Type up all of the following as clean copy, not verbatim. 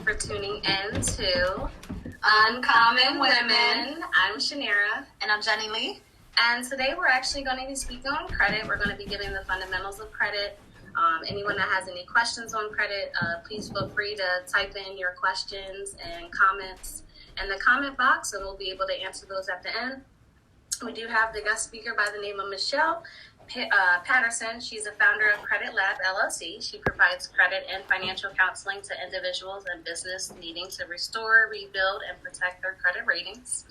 for tuning in to Uncommon Women. I'm Shanira. And I'm Jenny Lee. And today we're actually going to be speaking on credit. We're going to be giving the fundamentals of credit. Anyone that has any questions on credit, please feel free to type in your questions and comments in the comment box, and we'll be able to answer those at the end. We do have the guest speaker by the name of Michelle Patterson. She's a founder of Credit Lab LLC. She provides credit and financial counseling to individuals and business needing to restore, rebuild, and protect their credit ratings.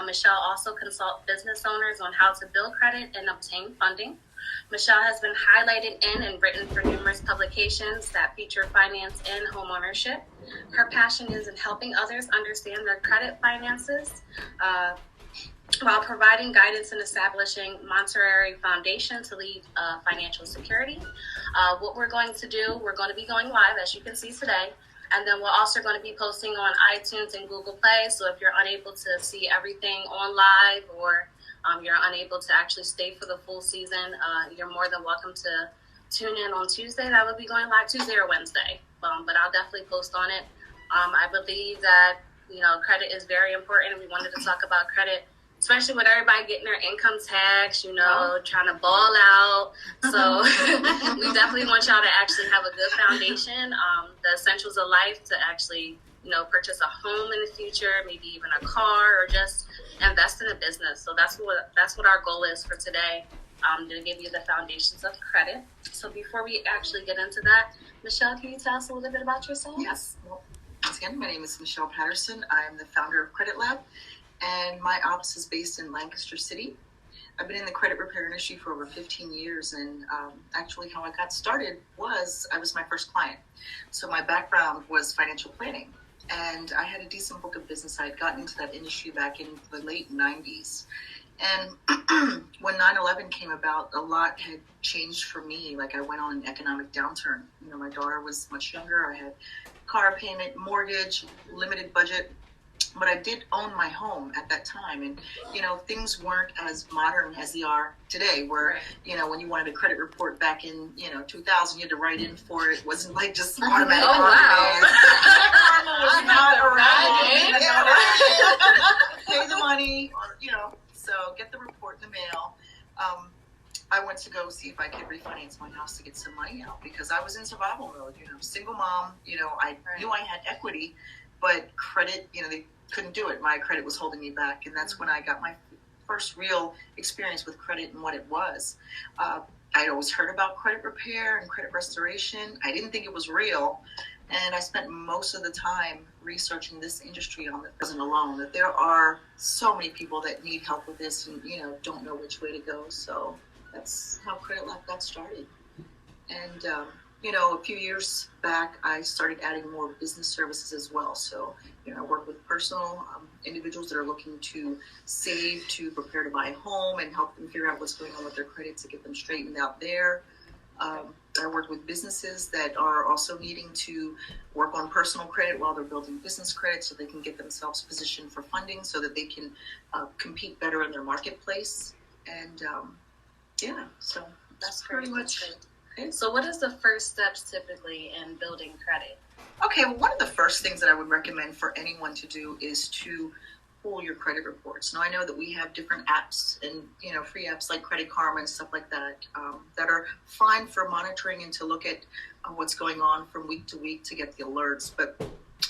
Michelle also consults business owners on how to build credit and obtain funding. Michelle has been highlighted in and written for numerous publications that feature finance and homeownership. Her passion is in helping others understand their credit finances, while providing guidance in establishing Monterey Foundation to lead financial security. What we're going to do, we're going to be going live, as you can see today, and then we're also going to be posting on iTunes and Google Play. So if you're unable to see everything on live, or you're unable to actually stay for the full season, you're more than welcome to tune in on Tuesday. That will be going live Tuesday or Wednesday, but I'll definitely post on it. I believe that, credit is very important, and we wanted to talk about credit, especially with everybody getting their income tax, trying to ball out. So we definitely want y'all to actually have a good foundation, the essentials of life to actually, purchase a home in the future, maybe even a car, or just invest in a business. So that's what our goal is for today, to give you the foundations of credit. So before we actually get into that, Michelle, can you tell us a little bit about yourself? Yes. Well, once again, my name is Michelle Patterson. I'm the founder of Credit Lab, and my office is based in Lancaster City. I've been in the credit repair industry for over 15 years, and actually how I got started was I was my first client. So my background was financial planning, and I had a decent book of business. I had gotten into that industry back in the late 90s. And when 9/11 came about, a lot had changed for me. Like, I went on an economic downturn. My daughter was much younger. I had car payment, mortgage, limited budget. But I did own my home at that time. And, things weren't as modern as they are today, where, right. When you wanted a credit report back in, 2000, you had to write in for it. It wasn't like just automatic. Oh, wow. was not around. Pay the money, or, so get the report in the mail. I went to go see if I could refinance my house to get some money out, because I was in survival mode, single mom, I knew I had equity, but credit, they couldn't do it. My credit was holding me back. And that's when I got my first real experience with credit and what it was. I'd always heard about credit repair and credit restoration. I didn't think it was real. And I spent most of the time researching this industry on it. I wasn't alone, that there are so many people that need help with this and, don't know which way to go. So that's how Credit Lab got started. And, a few years back, I started adding more business services as well. So, I work with personal individuals that are looking to save, to prepare to buy a home, and help them figure out what's going on with their credit to get them straightened out there. I work with businesses that are also needing to work on personal credit while they're building business credit, so they can get themselves positioned for funding so that they can compete better in their marketplace. And so that's pretty much it. So what is the first steps typically in building credit? Okay, well, one of the first things that I would recommend for anyone to do is to pull your credit reports. Now, I know that we have different apps and, free apps like Credit Karma and stuff like that, that are fine for monitoring and to look at what's going on from week to week to get the alerts. But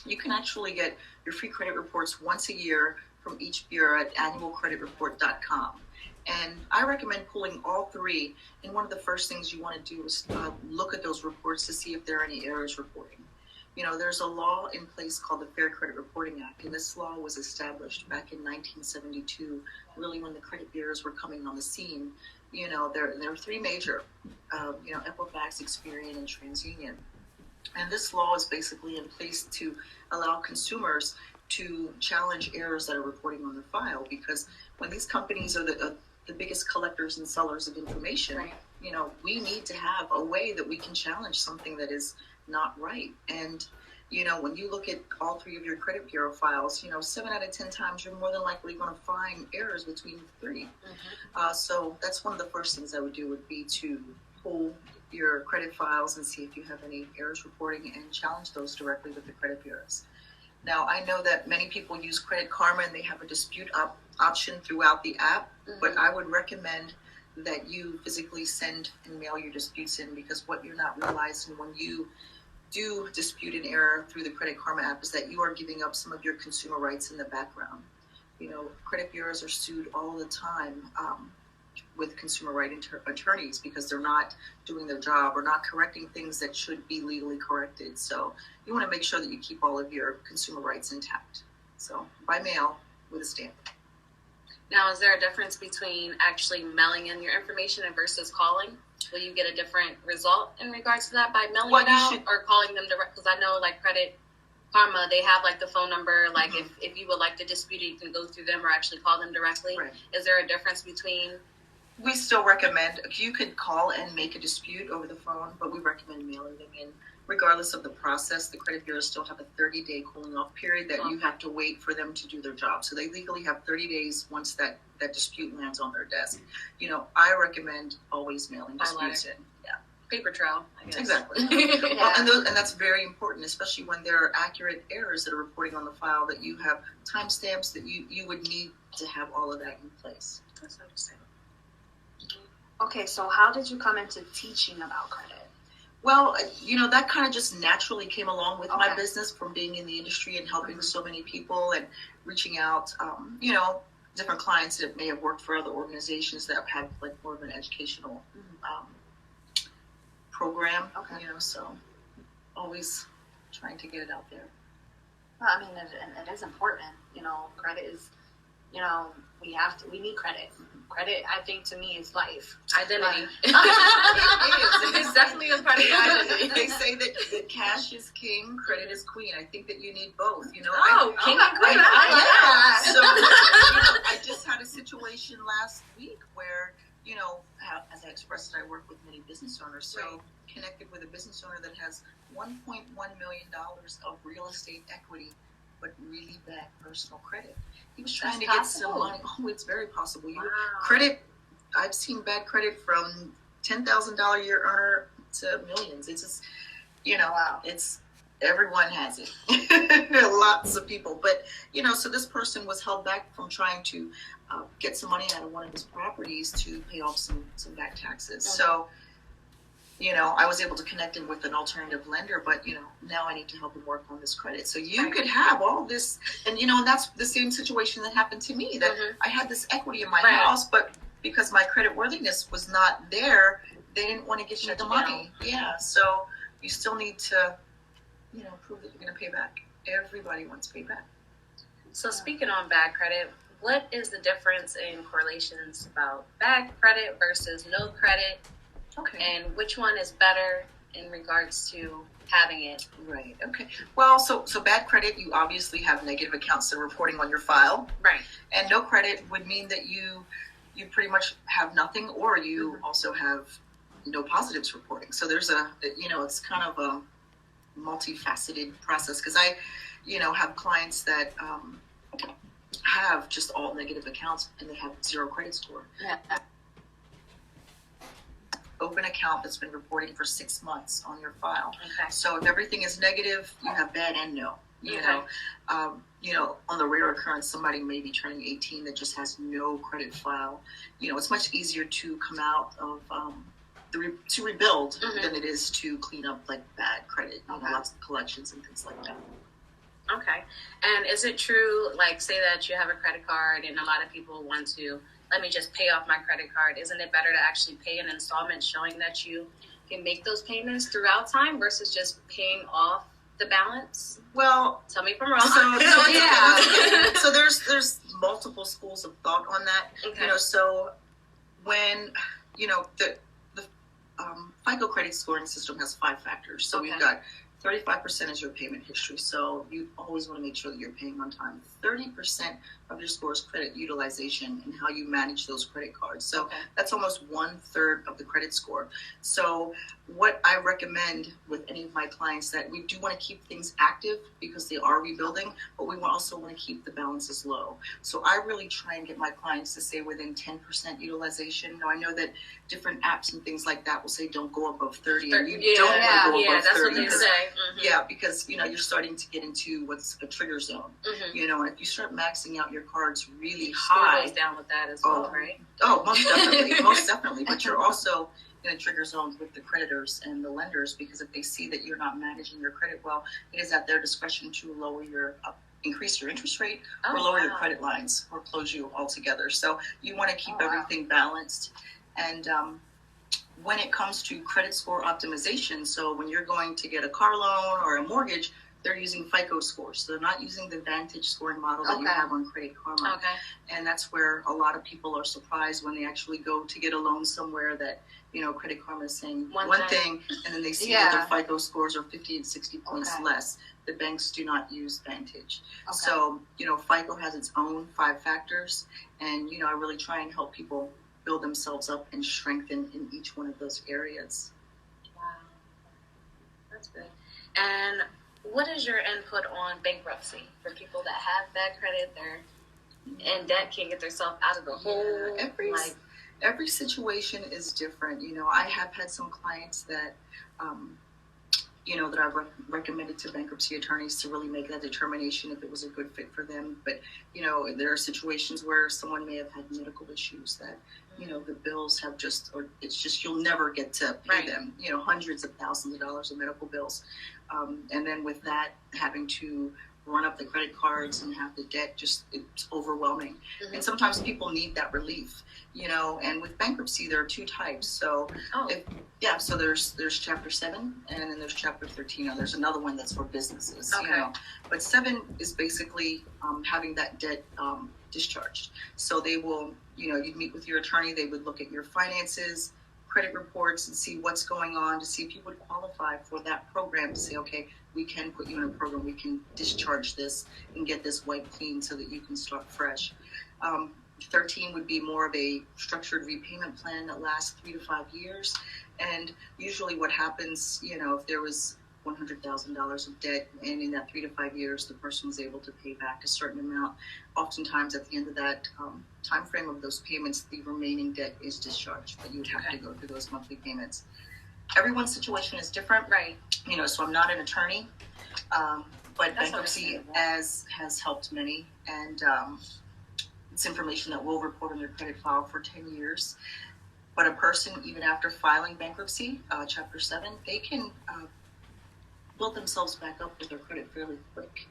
you can actually get your free credit reports once a year from each bureau at annualcreditreport.com. And I recommend pulling all three. And one of the first things you want to do is look at those reports to see if there are any errors reporting. There's a law in place called the Fair Credit Reporting Act, and this law was established back in 1972, really when the credit bureaus were coming on the scene. There are three major, Equifax, Experian, and TransUnion. And this law is basically in place to allow consumers to challenge errors that are reporting on their file, because when these companies are the biggest collectors and sellers of information, right. We need to have a way that we can challenge something that is not right. And, when you look at all three of your credit bureau files, 7 out of 10 times you're more than likely going to find errors between the three. Mm-hmm. So that's one of the first things I would do, would be to pull your credit files and see if you have any errors reporting and challenge those directly with the credit bureaus. Now, I know that many people use Credit Karma and they have a dispute option throughout the app, but I would recommend that you physically send and mail your disputes in, because what you're not realizing when you do dispute an error through the Credit Karma app is that you are giving up some of your consumer rights in the background. You know, credit bureaus are sued all the time with consumer right attorneys because they're not doing their job or not correcting things that should be legally corrected. So you want to make sure that you keep all of your consumer rights intact. So by mail with a stamp. Now, is there a difference between actually mailing in your information and versus calling? Will you get a different result in regards to that by mailing it out or calling them direct? Because I know, like, Credit Karma, they have, like, the phone number. Like, if you would like to dispute it, you can go through them or actually call them directly. Right. Is there a difference between? We still recommend, you could call and make a dispute over the phone, but we recommend mailing them in. Regardless of the process, the credit bureaus still have a 30-day cooling off period that you have to wait for them to do their job. So they legally have 30 days once that dispute lands on their desk. You know, I recommend always mailing disputes in. Yeah. Paper trail, I guess. Exactly. Well, and that's very important, especially when there are accurate errors that are reporting on the file, that you have timestamps that you would need to have all of that in place. That's understandable. Okay, so how did you come into teaching about credit? Well, you know, that kind of just naturally came along with my business from being in the industry and helping so many people and reaching out, you know, different clients that may have worked for other organizations that have like more of an educational program, you know, so always trying to get it out there. Well, I mean, it is important, you know, credit is, you know, we need credit. Credit, I think, to me, is life. Identity. It is. It's definitely a part of your identity. They say that cash is king, credit is queen. I think that you need both, you know. King and queen. So, you know, I just had a situation last week where, you know, as I expressed, I work with many business owners. So connected with a business owner that has $1.1 million of real estate equity, but really bad personal credit. He was trying to get some money. Oh, it's very possible. Credit, I've seen bad credit from $10,000 a year earner to millions. It's just, you know, it's, everyone has it. Lots of people. But, you know, so this person was held back from trying to get some money out of one of his properties to pay off some back taxes. So, you know, I was able to connect him with an alternative lender, but, you know, now I need to help him work on this credit. So you could have all this, and, you know, and that's the same situation that happened to me, that I had this equity in my house, but because my credit worthiness was not there, they didn't want to get you the money. Yeah, so you still need to, you know, prove that you're going to pay back. Everybody wants payback. So speaking on bad credit, what is the difference in correlations about bad credit versus no credit? Okay. And which one is better in regards to having it? Right. Okay. Well, so bad credit, you obviously have negative accounts that are reporting on your file. Right. And no credit would mean that you pretty much have nothing, or you also have no positives reporting. So there's you know, it's kind of a multifaceted process, because I, you know, have clients that have just all negative accounts and they have zero credit score. Yeah. Open account that's been reporting for 6 months on your file. Okay. So if everything is negative, you have bad and no. You know, on the rare occurrence, somebody may be turning 18 that just has no credit file. You know, it's much easier to come out of to rebuild than it is to clean up like bad credit. You know, lots of collections and things like that. Okay. And is it true, like, say that you have a credit card and a lot of people want to, let me just pay off my credit card. Isn't it better to actually pay an installment showing that you can make those payments throughout time versus just paying off the balance? Well, tell me if I'm wrong. So there's multiple schools of thought on that. Okay. You know, so when, you know, the FICO credit scoring system has 5 factors. So we've got 35% is your payment history, so you always want to make sure that you're paying on time. 30% of your score is credit utilization and how you manage those credit cards. So that's almost 1/3 of the credit score. So what I recommend with any of my clients, that we do want to keep things active because they are rebuilding, but we also want to keep the balances low. So I really try and get my clients to stay within 10% utilization. Now I know that different apps and things like that will say don't go above 30, and you don't want to go above that's 30. What they say. Mm-hmm. Yeah, because you're starting to get into what's a trigger zone. Mm-hmm. And if you start maxing out your cards really high, goes down with that as well, right? Oh, most definitely, most definitely. But you're also in a trigger zone with the creditors and the lenders, because if they see that you're not managing your credit well, it is at their discretion to lower increase your interest rate, or lower your credit lines, or close you altogether. So you want to keep everything balanced. And when it comes to credit score optimization, so when you're going to get a car loan or a mortgage, they're using FICO scores. So they're not using the Vantage scoring model that you have on Credit Karma. And that's where a lot of people are surprised when they actually go to get a loan somewhere that, Credit Karma is saying one thing, and then they see that their FICO scores are 50 and 60 points less. The banks do not use Vantage. So, FICO has its own 5 factors, and, I really try and help people build themselves up and strengthen in each one of those areas. Wow. That's good. And what is your input on bankruptcy for people that have bad credit, they're in debt, can't get themselves out of the hole? Every situation is different. I have had some clients that, that I've recommended to bankruptcy attorneys to really make that determination if it was a good fit for them. But, there are situations where someone may have had medical issues that, the bills have it's just you'll never get to pay them, hundreds of thousands of dollars of medical bills. And then with that, having to run up the credit cards and have the debt, it's overwhelming. And sometimes people need that relief, and with bankruptcy, there are 2 types. So, so there's Chapter 7, and then there's Chapter 13. Now, there's another one that's for businesses, But 7 is basically having that debt discharged. So they will, you'd meet with your attorney, they would look at your finances, credit reports, and see what's going on to see if you would qualify for that program, to say, okay, we can put you in a program, we can discharge this and get this wiped clean so that you can start fresh. 13 would be more of a structured repayment plan that lasts 3 to 5 years. And usually what happens, if there was $100,000 of debt, and in that 3 to 5 years, the person was able to pay back a certain amount. Oftentimes, at the end of that time frame of those payments, the remaining debt is discharged, but you would have to go through those monthly payments. Everyone's situation is different, right? So I'm not an attorney, but bankruptcy has helped many, and it's information that we'll report on their credit file for 10 years. But a person, even after filing bankruptcy, Chapter 7, they can build themselves back up with their credit fairly quick.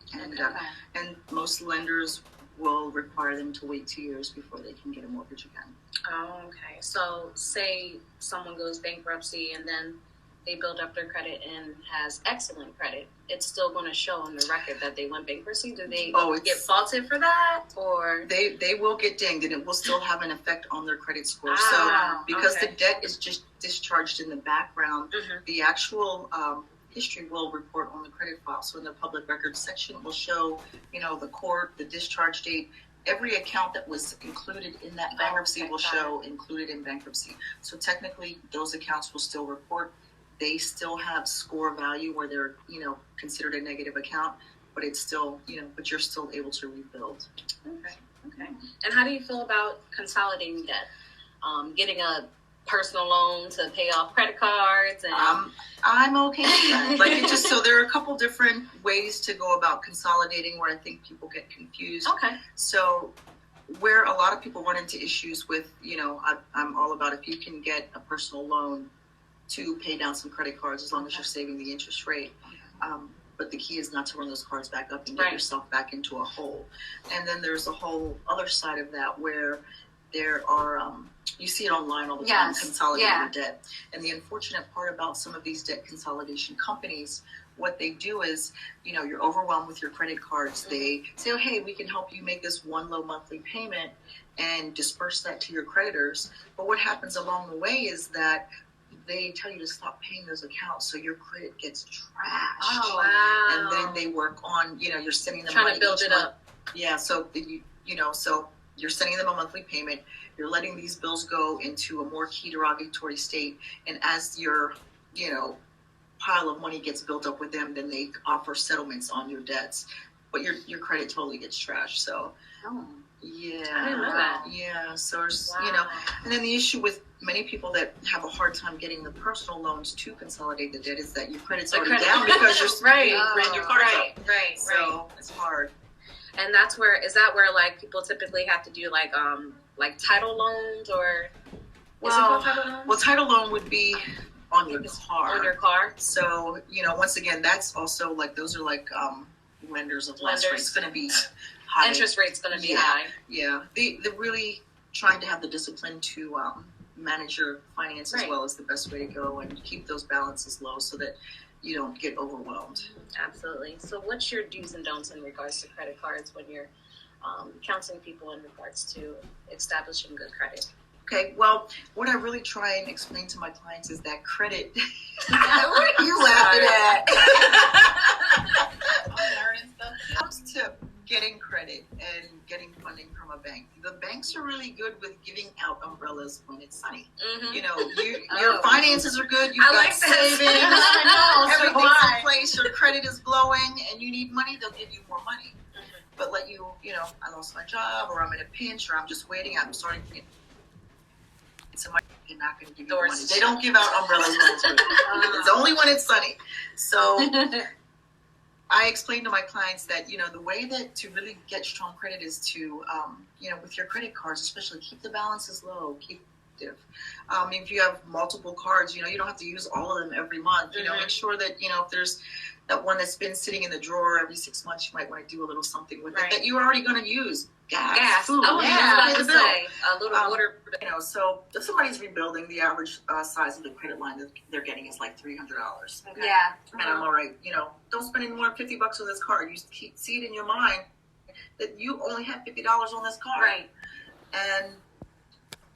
And most lenders will require them to wait 2 years before they can get a mortgage again. Oh, okay. So say someone goes bankruptcy and then they build up their credit and has excellent credit, it's still going to show on the record that they went bankruptcy? Do they get faulted for that? Or they will get dinged, and it will still have an effect on their credit score. Because the debt is just discharged in the background, the actual history will report on the credit file. So in the public records section, it will show, the court, the discharge date. Every account that was included in that bankruptcy will show included in bankruptcy. So technically, those accounts will still report. They still have score value where they're, considered a negative account, but it's still, but you're still able to rebuild. Okay. And how do you feel about consolidating debt? Getting a personal loan to pay off credit cards? And I'm okay with that. So there are a couple different ways to go about consolidating where I think people get confused. Okay. So where a lot of people run into issues with, I'm all about if you can get a personal loan to pay down some credit cards as long as you're saving the interest rate. But the key is not to run those cards back up and get yourself back into a hole. And then there's a whole other side of that where there are, you see it online all the time, consolidated debt. And the unfortunate part about some of these debt consolidation companies, what they do is, you're overwhelmed with your credit cards. They say, oh, hey, we can help you make this one low monthly payment and disperse that to your creditors. But what happens along the way is that they tell you to stop paying those accounts, so your credit gets trashed. Oh, wow. And then they work on, you're sending them trying money to build each it month. up. Yeah, so so you're sending them a monthly payment. You're letting these bills go into a more key derogatory state, and as your pile of money gets built up with them, then they offer settlements on your debts, but your credit totally gets trashed. So yeah, I didn't know that. Yeah, so Wow. and then the issue with many people that have a hard time getting the personal loans to consolidate the debt is that your credit's already down because you're right, you ran your cards right, up. right, So it's hard. And is that where like people typically have to do like title loans or is it called title loans? Well, title loan would be on your car. On your car. So, once again, that's also like, those are like lenders of last rate's going to be high. Interest rate's going to be high. Yeah. They're really trying to have the discipline to manage your finances well is the best way to go, and keep those balances low so that you don't get overwhelmed. Absolutely. So what's your do's and don'ts in regards to credit cards when you're counseling people in regards to establishing good credit? Okay, well, what I really try and explain to my clients is that credit. What are you laughing at? I'm learning stuff. When it comes to getting credit and getting funding from a bank, the banks are really good with giving out umbrellas when it's sunny. Mm-hmm. Your finances are good. You've I got like that. savings. I know, so Everything's why? in place. Your credit is glowing, and you need money. They'll give you more money. But let you, I lost my job, or I'm in a pinch, or I'm just waiting. I'm starting to get. Somebody they're not going to give you the money. They don't give out umbrellas when it's raining. It's only when it's sunny. So I explain to my clients that, the way that to really get strong credit is to, with your credit cards, especially, keep the balances low, keep active. If you have multiple cards, you don't have to use all of them every month. Make sure that, if there's that one that's been sitting in the drawer every 6 months, you might want to do a little something with it that you're already going to use. Gas, food, Oh, yeah. I was about to say, a little water. So if somebody's rebuilding, the average size of the credit line that they're getting is like $300. Okay. Yeah. And I'm all right. Don't spend any more than $50 on this card. You see it in your mind that you only have $50 on this card. Right. And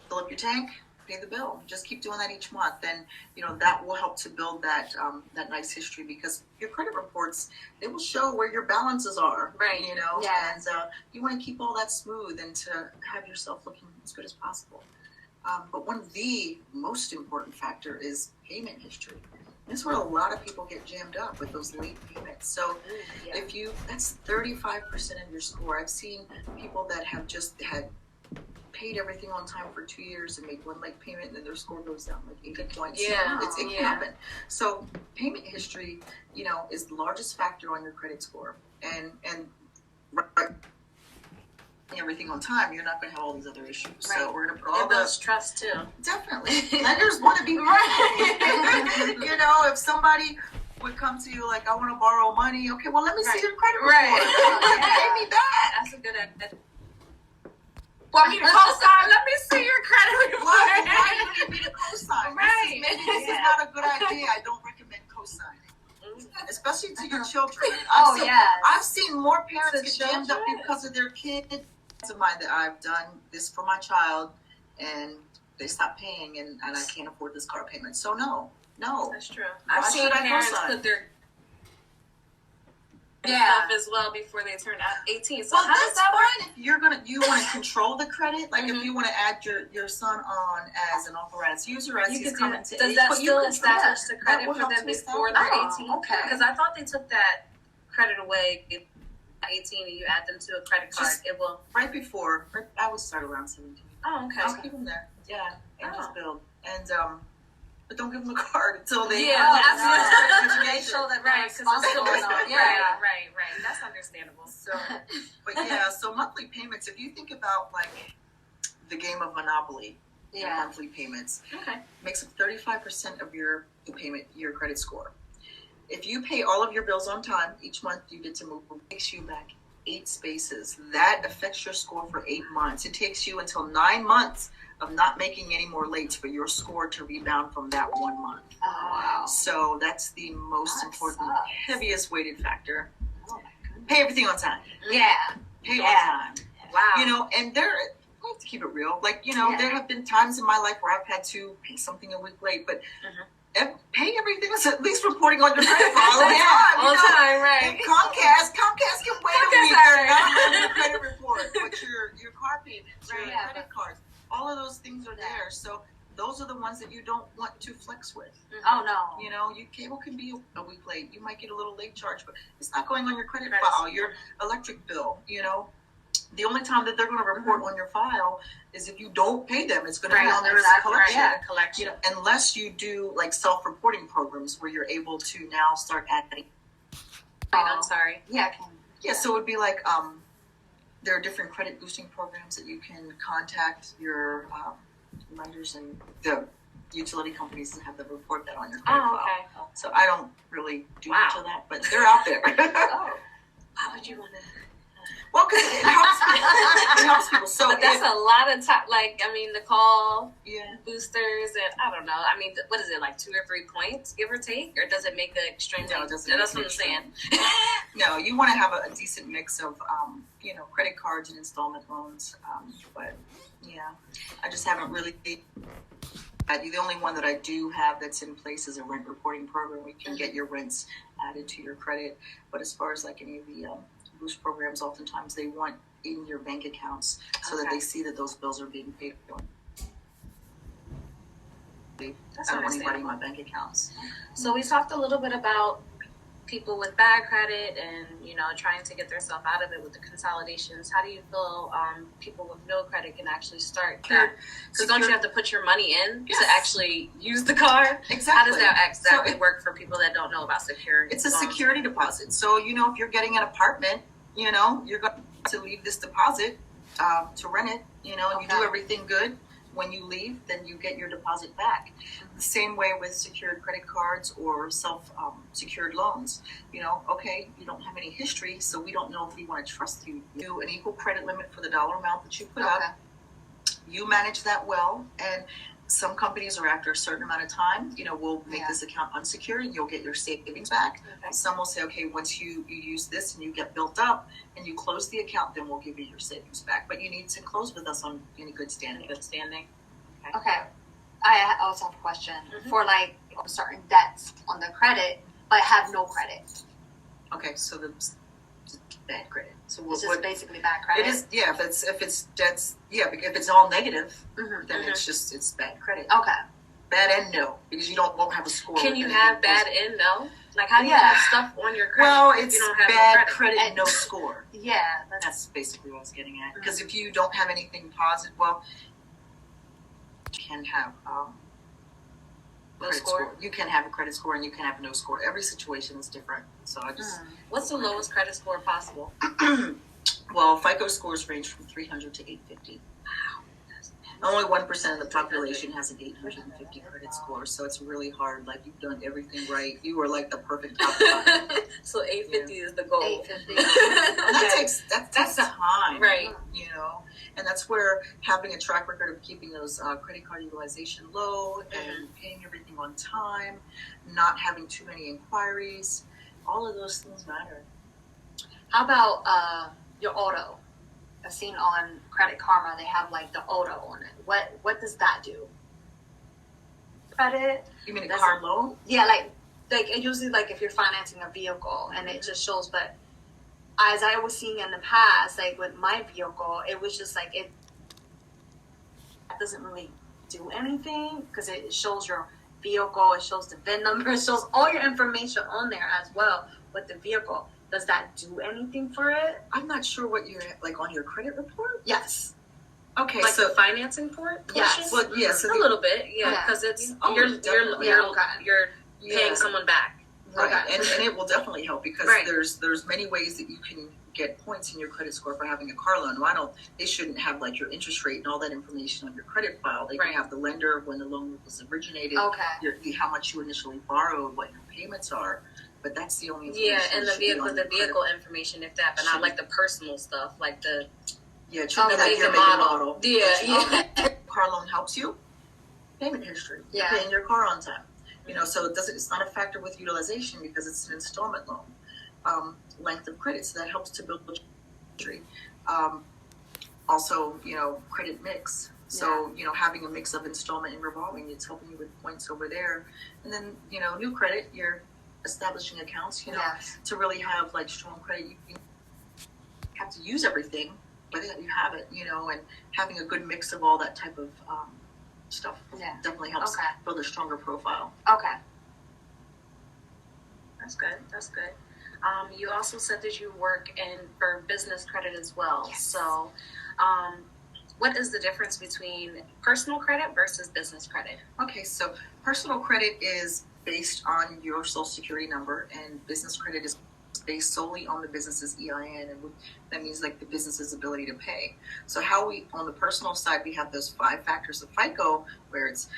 fill up your tank, pay the bill. Just keep doing that each month. And, that will help to build that nice history, because your credit reports, they will show where your balances are. Right. Yeah. And you want to keep all that smooth and to have yourself looking as good as possible. But one of the most important factor is payment history. That's where a lot of people get jammed up with those late payments. So that's 35% of your score. I've seen people that have just had paid everything on time for 2 years and make one late payment, and then their score goes down like 8 points. Yeah. It can happen. So payment history, is the largest factor on your credit score. And everything on time, you're not going to have all these other issues. Right. So we're going to put all It builds trust too. Definitely. Lenders want to be right. If somebody would come to you like, I want to borrow money. Okay, well, let me see your credit report. Pay me back. That's a good idea. Want me to co-sign? Let me see your credit report. Why do you need me to co-sign? Right. Maybe this is not a good idea. I don't recommend co-signing. Especially to your children. I've seen more parents get jammed up because of their kid. Of mine that I've done this for my child, and they stop paying, and I can't afford this car payment. So no. That's true. I've seen parents put their Yeah. stuff as well before they turn 18. So well, how does that work? If you want to control the credit, like if you want to add your son on as an authorized user as he's coming to age, does that but still establish the credit for them before they're 18? Okay. Because I thought they took that credit away at 18 and you add them to a credit card. It will. Right before, I would start around 17. Oh, okay. Just keep them there. Yeah, and just build. And but don't give them a card until they absolutely. Make sure that Right, they're because responsible enough. right. That's understandable. So, so monthly payments. If you think about like the game of Monopoly, monthly payments, makes up 35% of your credit score. If you pay all of your bills on time each month, you get to move. It takes you back 8 spaces. That affects your score for 8 months. It takes you until 9 months of not making any more lates for your score to rebound from that 1 month. Oh, wow. So that's the most important, sucks. heaviest weighted factor. Oh, my goodness. Pay everything on time. Yeah. Pay on time. Wow. And they're I have to keep it real. Like, there have been times in my life where I've had to pay something a week late, but pay everything is at least reporting on your credit file all the time. All the time, right? And Comcast can wait a week. They're not on your credit report, but your car payments, your credit cards, all of those things are there. So those are the ones that you don't want to flex with. Oh no. Your cable can be a week late. You might get a little late charge, but it's not going on your credit file. Your electric bill, The only time that they're going to report on your file is if you don't pay them. It's going to be on there as a collection. Right. Collection. Unless you do like self-reporting programs where you're able to now start adding. I'm sorry. Yeah. So it would be like there are different credit boosting programs that you can contact your lenders and the utility companies and have them report that on your credit file. Okay. So I don't really do much of that, but they're out there. Why would you want to? Well, because it helps people. It helps people. So but that's a lot of time. Like, the call boosters, and I don't know. What is it, like 2 or 3 points, give or take? Or does it make an extreme? No, it doesn't. That's what I'm saying. No, you want to have a decent mix of, credit cards and installment loans. But, I just haven't really. The only one that I do have that's in place is a rent reporting program. We can get your rents added to your credit. But as far as like any of the boost programs, oftentimes they want in your bank accounts so that they see that those bills are being paid for. I don't want anybody in my bank accounts. So we talked a little bit about people with bad credit and trying to get themselves out of it with the consolidations. How do you feel people with no credit can actually start that? Because don't you have to put your money in to actually use the card? Exactly. How does that exactly work for people that don't know about security? It's a security deposit. So if you're getting an apartment, you're going to leave this deposit to rent it, and you do everything good. When you leave, then you get your deposit back. The same way with secured credit cards or secured loans. You don't have any history, so we don't know if we want to trust you. You do an equal credit limit for the dollar amount that you put up. You manage that well, and some companies are after a certain amount of time, we'll make this account unsecured and you'll get your savings back. Okay. Some will say, okay, once you use this and you get built up and you close the account, then we'll give you your savings back. But you need to close with us on any good standing. Okay. I also have a question. For like certain debts on the credit, but have no credit. Okay, so the bad credit. So it's just basically bad credit. It is, if it's debts, because if it's all negative, then it's bad credit. Okay. Bad and no, because you won't have a score. Can you have bad and no? Like, how do you have stuff on your credit? Well, it's you don't have bad no credit and no score. Yeah. That's basically what I was getting at. Because if you don't have anything positive, you can have credit score. You can have a credit score and you can have no score. Every situation is different. So I just... What's the lowest credit score possible? Well, FICO scores range from 300 to 850. Wow. Only 1% of the population has an 850 credit score, so it's really hard. Like, you've done everything right. You are like the perfect top five. So 850 is the goal. 850. That takes time. Right. And that's where having a track record of keeping those credit card utilization low and paying everything on time, not having too many inquiries, all of those things matter. How about your auto? I've seen on Credit Karma they have like the auto on it. What does that do? Credit? You mean a car loan? Yeah, like it usually like if you're financing a vehicle and it just shows. But as I was seeing in the past, like with my vehicle, it was just like it doesn't really do anything because it shows your vehicle, it shows the VIN number, it shows all your information on there as well with the vehicle. Does that do anything for it? I'm not sure what you're like on your credit report. Yes. Okay, like so the financing portion? Yes. Well, so a little bit, because it's you're paying someone back. Right, and it will definitely help because there's many ways that you can get points in your credit score for having a car loan. They shouldn't have like your interest rate and all that information on your credit file. They can have the lender, when the loan was originated, how much you initially borrowed, what your payments are. But that's the only information. Yeah, and the vehicle information, if that, but not like the personal stuff, like the it should be like your model. Yeah. Car loan helps you. Payment history. You're paying your car on time. So it's not a factor with utilization because it's an installment loan. Length of credit, so that helps to build history. Also, credit mix. So, having a mix of installment and revolving, it's helping you with points over there. And then, new credit, you're establishing accounts, to really have like strong credit. You have to use everything, but you have it, and having a good mix of all that type of stuff definitely helps build a stronger profile. Okay. That's good. That's good. You also said that you work for business credit as well. Yes. So, what is the difference between personal credit versus business credit? Okay, so personal credit is based on your social security number, and business credit is based solely on the business's EIN, and that means like the business's ability to pay. So on the personal side, we have those 5 factors of FICO, where it's,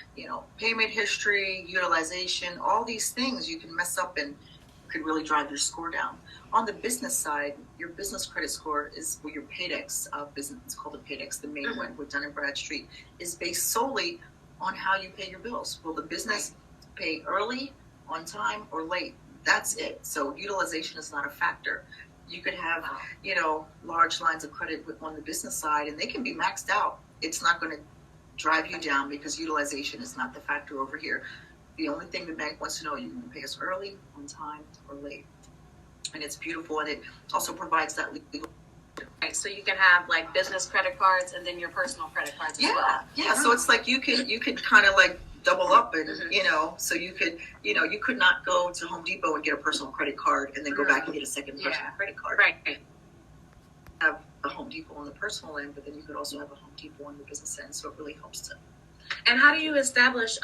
payment history, utilization, all these things you can mess up and could really drive your score down. On the business side, your business credit score is your PAYDEX business. It's called the PAYDEX, the main one with Dun & Bradstreet, is based solely on how you pay your bills. Will the business pay early, on time, or late? That's it. So utilization is not a factor. You could have, large lines of credit on the business side, and they can be maxed out. It's not going to drive you down because utilization is not the factor over here. The only thing the bank wants to know, you can pay us early, on time, or late. And it's beautiful, and it also provides that legal. Right, so you can have like business credit cards and then your personal credit cards as well. Yeah. So it's like you could kind of like double up, and so you could you could not go to Home Depot and get a personal credit card and then go back and get a second personal credit card. Right. Have a Home Depot on the personal end, but then you could also have a Home Depot on the business end. So it really helps to. And how do you establish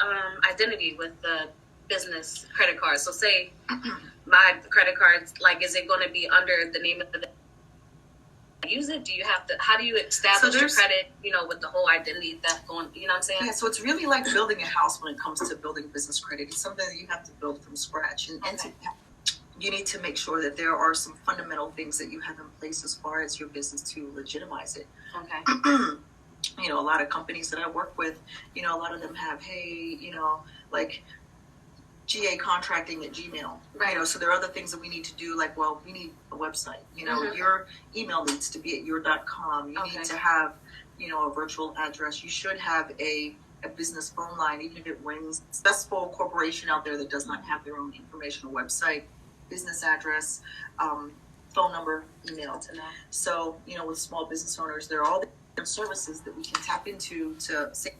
identity with the business credit card? So say my credit card, like, is it going to be under the name of the use it? Do you have to, how do you establish your credit, with the whole identity theft going, you know what I'm saying? Yeah, so it's really like building a house when it comes to building business credit. It's something that you have to build from scratch. And you need to make sure that there are some fundamental things that you have in place as far as your business to legitimize it. Okay. A lot of companies that I work with, a lot of them have, like GA contracting at Gmail. Right. So there are other things that we need to do, like, we need a website. Your email needs to be at your.com. You need to have, a virtual address. You should have a business phone line, even if it rings. Successful corporation out there that does not have their own information, a website, business address, phone number, email. So, with small business owners, there are all the different services that we can tap into to say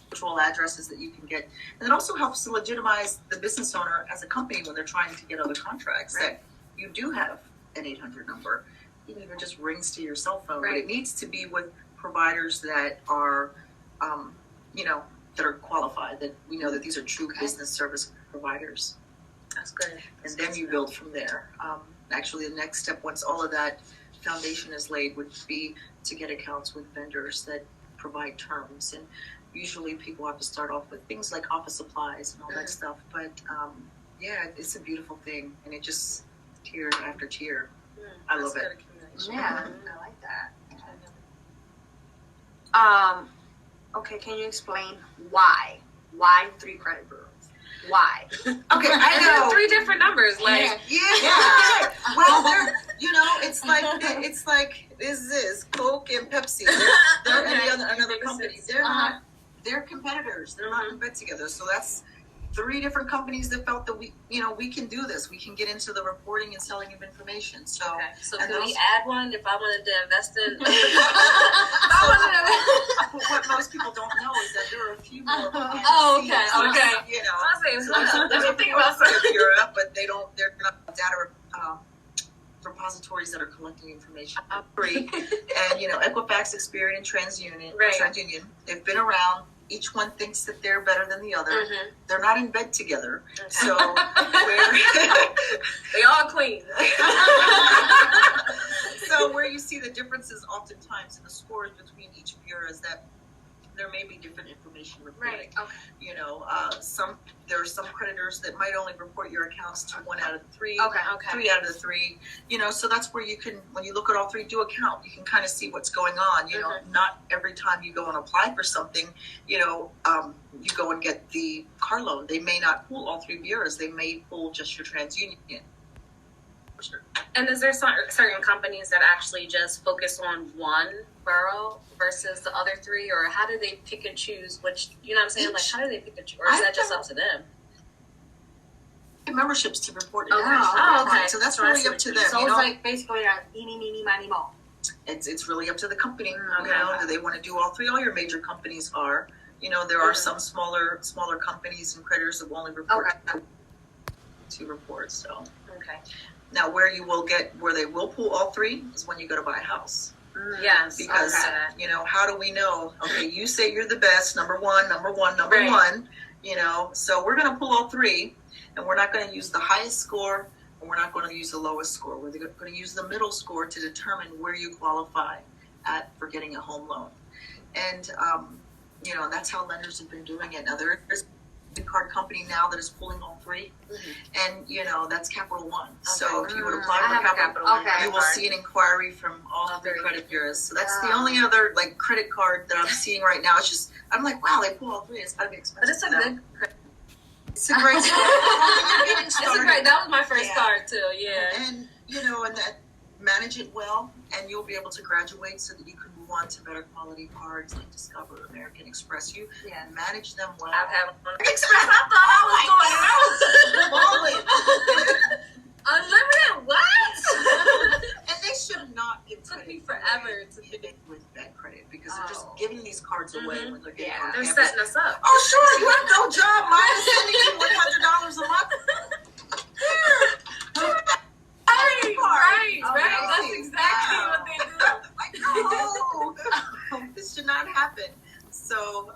virtual addresses that you can get. And it also helps to legitimize the business owner as a company when they're trying to get other contracts, that you do have an 800 number, even if it just rings to your cell phone. But it needs to be with providers that are, that are qualified, that we know that these are true business service providers. That's good. And then you build from there. Actually, the next step, once all of that foundation is laid, would be to get accounts with vendors that provide terms. And usually people have to start off with things like office supplies and all that stuff. But it's a beautiful thing, and it just tier after tier. I love it. Yeah, I like that. Okay, can you explain why? Why 3 credit bureaus? Why? Okay, I And know. 3 different numbers, like Yeah. Well, it's like is Coke and Pepsi. They're another company. They're not. They're competitors. They're not in bed together. So that's 3 different companies that felt that we can do this. We can get into the reporting and selling of information. So, so can we add one if I wanted to invest in? What most people don't know is that there are a few more. Okay. There's a thing about Europe, but they're not data repositories that are collecting information free. And Equifax, Experian, and TransUnion, they've been around. Each one thinks that they're better than the other. They're not in bed together. So they all clean. So where you see the differences oftentimes in the scores between each bureau is that there may be different information reporting. Right. Okay. There are some creditors that might only report your accounts to 1 out of 3. Okay. 3 out of the 3. So that's where you can, when you look at all 3, do a count. You can kind of see what's going on. Not every time you go and apply for something, you go and get the car loan. They may not pull all 3 bureaus. They may pull just your TransUnion. for sure. And is there certain companies that actually just focus on one borough versus the other three, or how do they pick and choose which, you know what I'm saying? Like, how do they pick and choose? Or is that just up to them? Memberships to report it. Okay. down. Okay. So that's really up to them. So you it's know? like basically a eeny, meeny, miny, mo. It's really up to the company. Okay. You know, do they want to do all three? All your major companies are. You know, there are some smaller companies and creditors that will only report two reports. So Okay. now, where they will pull all three is when you go to buy a house. Yes. Because you know, how do we know? Okay, you say you're the best, number one. Right. You know, so we're going to pull all three, and we're not going to use the highest score, and we're not going to use the lowest score. We're going to use the middle score to determine where you qualify for getting a home loan. And you know, that's how lenders have been doing it. Now there's a card company now that is pulling all three, and you know, that's Capital One. Okay. So if you would apply for Capital One, you will see an inquiry from all of the credit bureaus. So that's the only other like credit card that I'm seeing right now. It's just, I'm like, wow, they pull all three. It's gotta be expensive. But it's a good credit. It's a great start. It's a great. That was my first card too. Yeah. And you know, and that manage it well, and you'll be able to graduate so that you can move on to better quality cards like Discover, American Express. You manage them well. I've had one. Express. I thought I was going. Unlimited. What? And they should not give Took credit. me forever to get with bad credit because they're just giving these cards away when they're getting on They're campus. setting us up. Oh, sure, you have no job. Mine is sending you $100 a month. Right. That's exactly what they do. Like, this should not happen. So,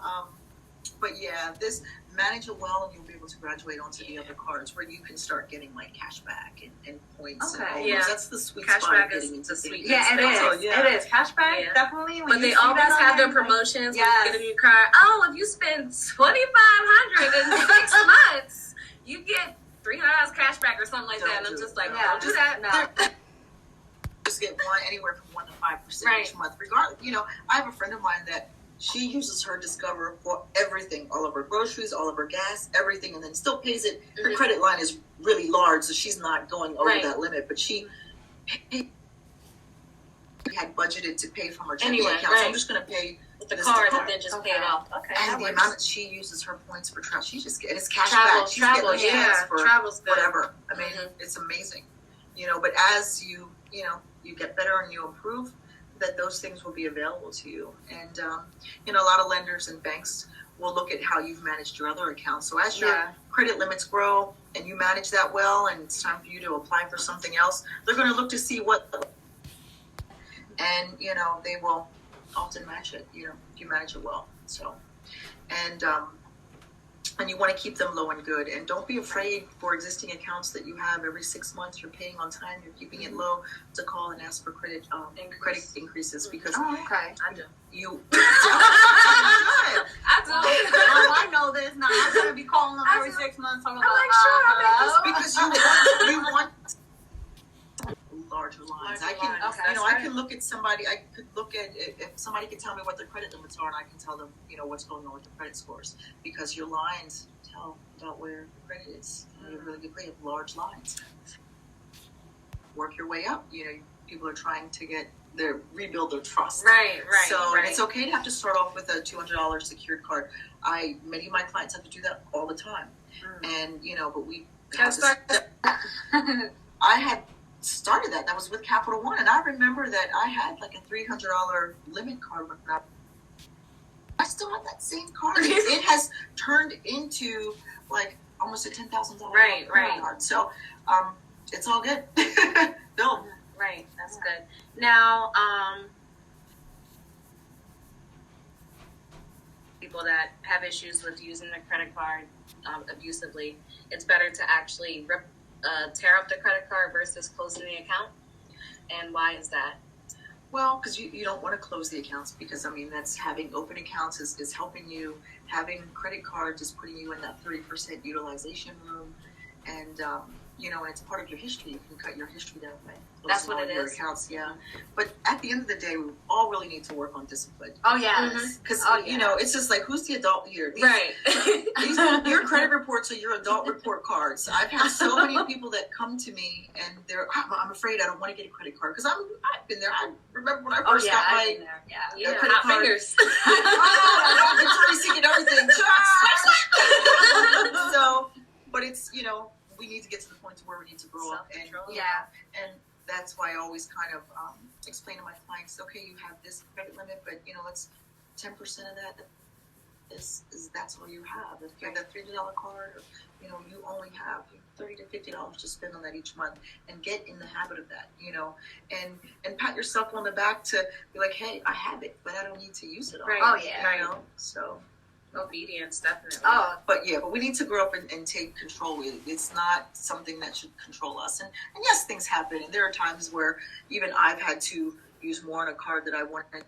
but yeah, this manage it well, and you'll be able to graduate onto the other cards where you can start getting like cash back and points. Okay, and all those. That's the sweet spot Cashback of getting into the sweet. things. Yeah, it is. It is. Cashback, definitely. But they always have their promotions. Yes. You get a new car. Oh, if you spend $2,500 in 6 months, you get $300 cashback or something like that. And I'm just like, don't do that. No. Just get anywhere from 1 to 5% each month. Regardless, you know, I have a friend of mine that she uses her Discover for everything, all of her groceries, all of her gas, everything, and then still pays it. Her credit line is really large, so she's not going over that limit. But she had budgeted to pay from her checking account. So I'm just going to pay with the card and then just pay it off. Okay. And the amount that she uses her points for travel, she just it's cash back. She's travel, getting for travel's good. Whatever. I mean, it's amazing. You know, but as you get better and you improve, that those things will be available to you. And, you know, a lot of lenders and banks will look at how you've managed your other accounts. So as your credit limits grow and you manage that well and it's time for you to apply for something else, they're going to look to see what, and, you know, they will often match it, you know, if you manage it well. So, and you want to keep them low and good. And don't be afraid for existing accounts that you have every 6 months, you're paying on time, you're keeping it low, to call and ask for credit increases because I do. You I do. I know this now. I'm going to be calling them every 6 months. I'm like, sure, because you want larger lines. I can look at somebody. I could look at if somebody can tell me what their credit limits are, and I can tell them, you know, what's going on with their credit scores, because your lines tell about where the credit is. You have really good credit, large lines. Work your way up. You know, people are trying to rebuild their trust. Right. So it's okay to have to start off with a $200 secured card. Many of my clients have to do that all the time, and you know, but we have to I had started that was with Capital One, and I remember that I had like a $300 limit card when I still have that same card. It has turned into like almost a $10,000 card. So it's all good. Bill. Right, that's good. Now, people that have issues with using their credit card abusively, it's better to actually tear up the credit card versus closing the account. And why is that? Well, because you don't want to close the accounts, because I mean, that's having open accounts is helping you. Having credit cards is putting you in that 30% utilization room, and and it's part of your history. You can cut your history that way. That's what it your is. Accounts, yeah. But at the end of the day, we all really need to work on discipline. Oh yes, because it's just like, who's the adult here? Right. Your credit reports are your adult report cards. I've had so many people that come to me and I'm afraid I don't want to get a credit card because I've been there. I remember when I first got my credit hot card. fingers. Victoria's Secret everything. So, but it's we need to get to the point where we need to grow up and and that's why I always kind of explain to my clients, okay, you have this credit limit, but let's 10% of that is that's all you have. If you have that $300 card, or, you only have $30 to $50 to spend on that each month, and get in the habit of that, and pat yourself on the back to be like, hey, I have it, but I don't need to use it all. Right. Oh yeah. So. Obedience, definitely. But we need to grow up and take control. It's not something that should control us. And yes, things happen. And there are times where even I've had to use more on a card that I wanted.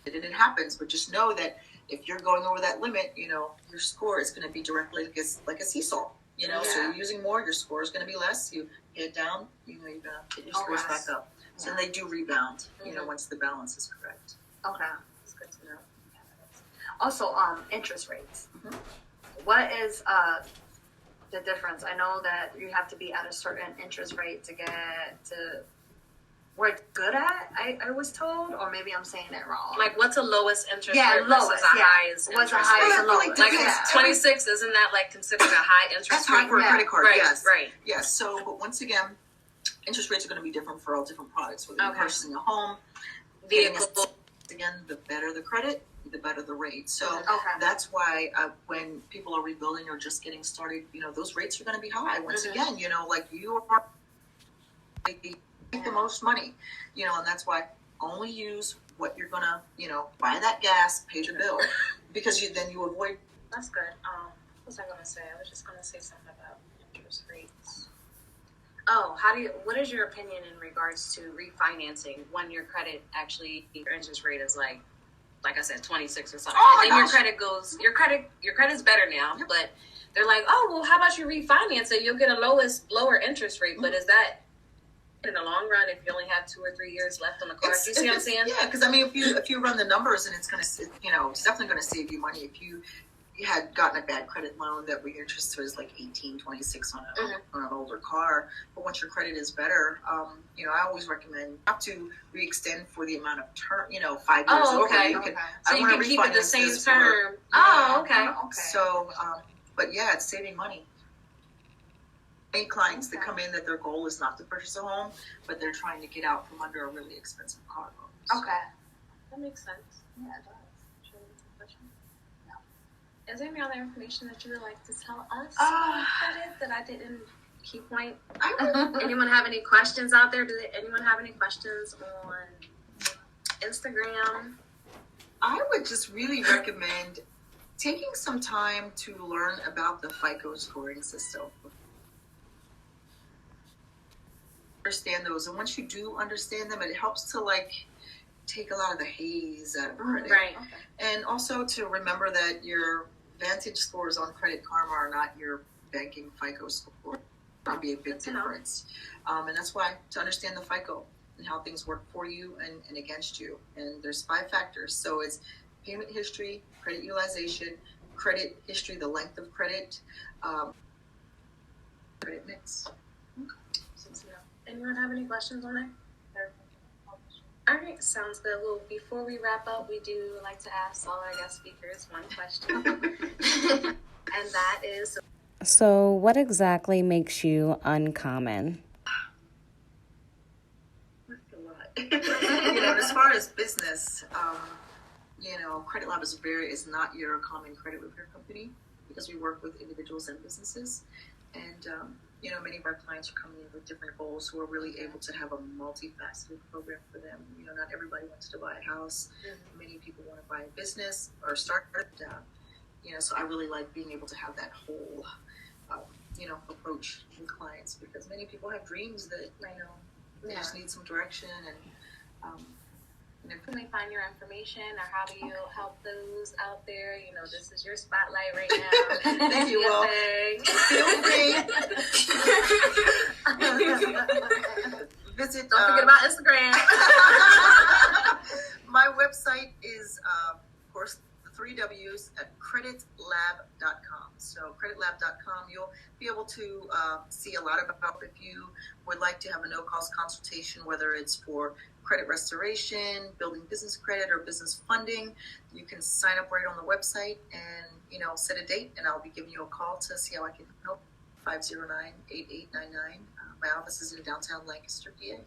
And it happens. But just know that if you're going over that limit, your score is going to be directly like a seesaw. So you're using more, your score is going to be less. You get down, you're going to get your scores back up. So they do rebound, once the balance is correct. Okay. That's good to know. Also, interest rates. Mm-hmm. What is the difference? I know that you have to be at a certain interest rate to get to where it's good at. I was told, or maybe I'm saying it wrong. Like, what's the lowest interest rate versus the highest? What's the highest and lowest? Like 26, isn't that like considered a high interest That's rate? high for a credit card. Right, yes, right. Yes. So, but once again, interest rates are going to be different for all different products. Whether you're purchasing a home, vehicle, again, the better the credit, the better the rate. So that's why when people are rebuilding or just getting started, those rates are going to be high. Once again, like you are make the most money, and that's why only use what you're going to, buy that gas, pay the bill, because then you avoid. That's good. What was I going to say? I was just going to say something about interest rates. Oh, what is your opinion in regards to refinancing when your credit your interest rate is like I said, 26 or something. And then your credit's better now, but they're like, oh, well, how about you refinance it? You'll get a lower interest rate. But is that in the long run if you only have 2 or 3 years left on the card? Do you see what I'm saying? Yeah, because if you run the numbers and it's going to, it's definitely going to save you money. If you had gotten a bad credit loan that your interest was like 18, 26 on an older car, but once your credit is better, I always recommend not to re-extend for the amount of term, 5 years over. So you can keep it the same term. Okay. So, but it's saving money. Many clients that come in that their goal is not to purchase a home, but they're trying to get out from under a really expensive car loan. Okay. That makes sense. Yeah, it does. Is there any other information that you would like to tell us on credit that I didn't key point? Anyone have any questions out there? Does anyone have any questions on Instagram? I would just really recommend taking some time to learn about the FICO scoring system. Understand those, and once you do understand them, it helps to take a lot of the haze out of credit. Right. And also to remember that your Vantage scores on Credit Karma are not your banking FICO score. That'd be a big difference. And that's why to understand the FICO and how things work for you and against you. And there's 5 factors. So it's payment history, credit utilization, credit history, the length of credit, credit mix. Anyone have any questions on that? All right, sounds good. Well, before we wrap up, we do like to ask all our guest speakers one question. And that is... So what exactly makes you uncommon? That's a lot. As far as business, Credit Lab is not your common credit repair company because we work with individuals and businesses. And, many of our clients are coming in with different goals, so we're really able to have a multifaceted program for them. Not everybody wants to buy a house. Mm-hmm. Many people want to buy a business or start so I really like being able to have that whole, approach in clients because many people have dreams that, they just need some direction and, Can we find your information, or how do you help those out there? You know, this is your spotlight right now. Thank you. Well, feel free. Visit. Don't forget about Instagram. My website is, of course, the 3 W's at creditlab.com. So creditlab.com, you'll be able to see a lot about if you would like to have a no-cost consultation, whether it's for credit restoration, building business credit, or business funding. You can sign up right on the website and, set a date, and I'll be giving you a call to see how I can help. 509-8899. My office is in downtown Lancaster, PA.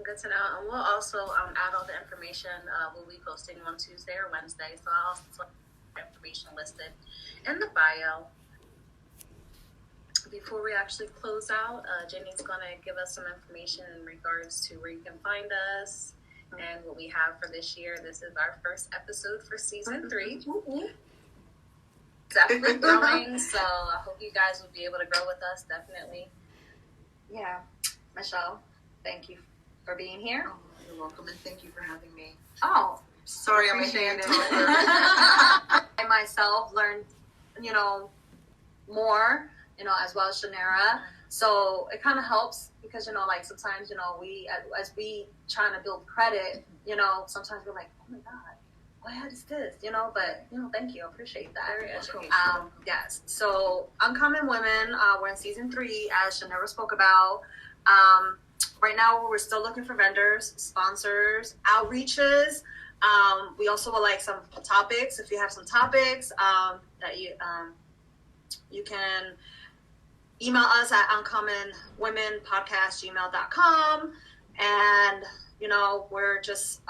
Good to know. And we'll also add all the information. We'll be posting on Tuesday or Wednesday, so I'll also have information listed in the bio. Before we actually close out, Jenny's going to give us some information in regards to where you can find us and what we have for this year. This is our first episode for season 3. Definitely growing, so I hope you guys will be able to grow with us, definitely. Yeah. Michelle, thank you for being here. Oh, you're welcome, and thank you for having me. Oh, sorry, I'm a appreciate hand it. talker. I myself learned, more, as well as Shanera. So it kind of helps because, like sometimes, we, as we trying to build credit, sometimes we're like, oh my God, what is this? But, thank you. I appreciate that. Very educational. Yes. So Uncommon Women, we're in season 3, as Shanera spoke about. Right now, we're still looking for vendors, sponsors, outreaches. We also would like some topics. If you have some topics that you can email us at uncommonwomenpodcast@gmail.com. And, we're just,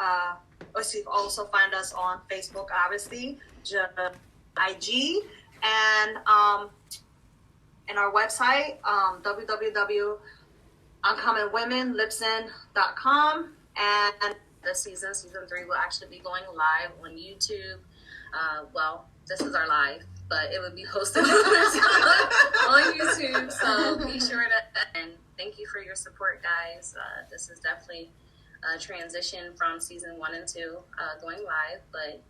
you also find us on Facebook, obviously, IG, and our website, www.uncommonwomenlipson.com. And This season 3 will actually be going live on YouTube. This is our live, but it would be posted on YouTube. So be sure to, and thank you for your support, guys. This is definitely a transition from season 1 and 2 going live, but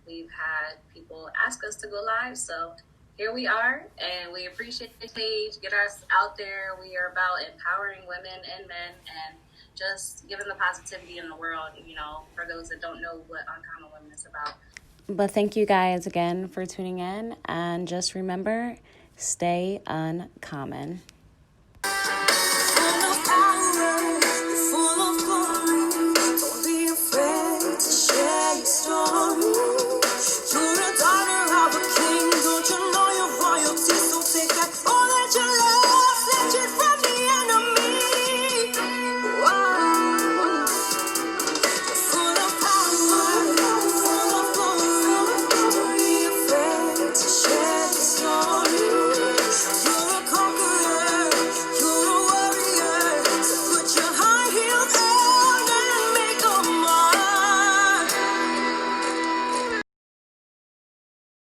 we've had people ask us to go live, so here we are, and we appreciate the page. Get us out there. We are about empowering women and men and just giving the positivity in the world, for those that don't know what Uncommon Women is about. But thank you guys again for tuning in, and just remember, stay uncommon.